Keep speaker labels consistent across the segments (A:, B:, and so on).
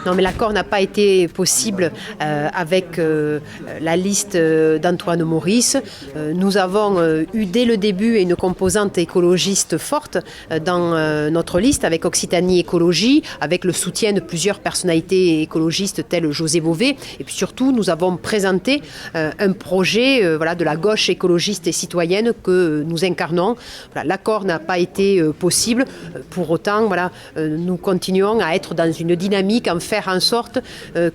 A: Non, mais l'accord n'a pas été possible avec la liste d'Antoine Maurice. Nous avons eu dès le début une composante écologiste forte dans notre liste avec Occitanie Écologie, avec le soutien de plusieurs personnalités écologistes telles José Bové. Et puis surtout, nous avons présenté un projet de la gauche écologiste et citoyenne que nous incarnons. L'accord n'a pas été possible. Pour autant, nous continuons à être dans une dynamique, faire en sorte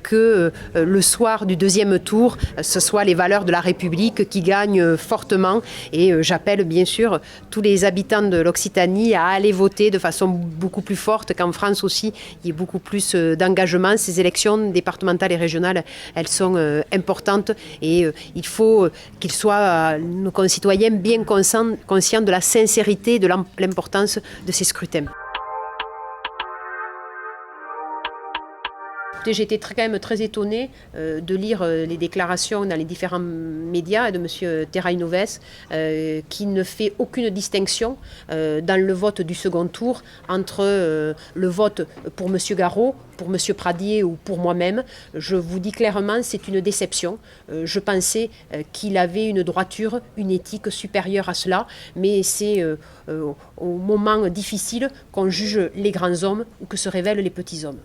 A: que le soir du deuxième tour, ce soit les valeurs de la République qui gagnent fortement. Et j'appelle bien sûr tous les habitants de l'Occitanie à aller voter de façon beaucoup plus forte, qu'en France aussi, il y ait beaucoup plus d'engagement. Ces élections départementales et régionales, elles sont importantes et il faut qu'ils soient, nos concitoyens, bien conscients de la sincérité et de l'importance de ces scrutins. J'ai été quand même très étonnée de lire les déclarations dans les différents médias de M. Terrainoves qui ne fait aucune distinction dans le vote du second tour entre le vote pour M. Garot, pour M. Pradier ou pour moi-même. Je vous dis clairement, c'est une déception. Je pensais qu'il avait une droiture, une éthique supérieure à cela, mais c'est au moment difficile qu'on juge les grands hommes ou que se révèlent les petits hommes.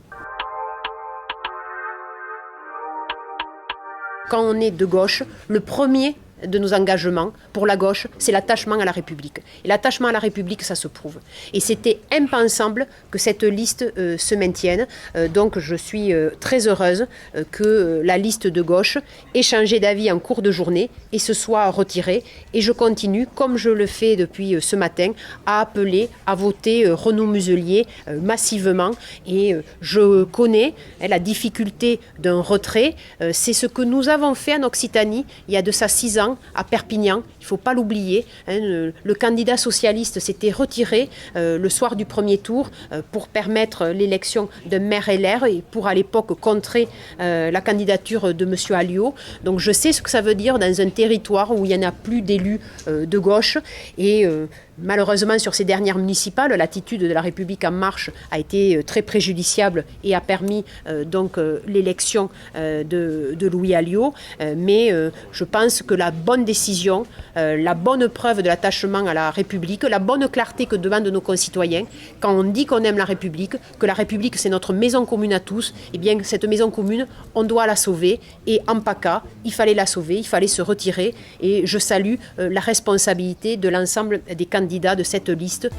A: Quand on est de gauche, le premier de nos engagements pour la gauche, c'est l'attachement à la République. Et l'attachement à la République, ça se prouve. Et c'était impensable que cette liste se maintienne. Donc je suis très heureuse que la liste de gauche ait changé d'avis en cours de journée et se soit retirée. Et je continue, comme je le fais depuis ce matin, à appeler à voter Renaud Muselier massivement. Et je connais la difficulté d'un retrait. C'est ce que nous avons fait en Occitanie il y a de ça 6 ans, à Perpignan, il ne faut pas l'oublier. Le candidat socialiste s'était retiré le soir du premier tour pour permettre l'élection d'un maire LR et pour à l'époque contrer la candidature de M. Alliot. Donc je sais ce que ça veut dire dans un territoire où il n'y en a plus d'élus de gauche et malheureusement, sur ces dernières municipales, l'attitude de la République en marche a été très préjudiciable et a permis donc l'élection de Louis Alliot. Mais je pense que la bonne décision, la bonne preuve de l'attachement à la République, la bonne clarté que demandent nos concitoyens, quand on dit qu'on aime la République, que la République c'est notre maison commune à tous, eh bien cette maison commune, on doit la sauver. Et en PACA, il fallait la sauver, il fallait se retirer. Et je salue la responsabilité de l'ensemble des candidats de cette liste.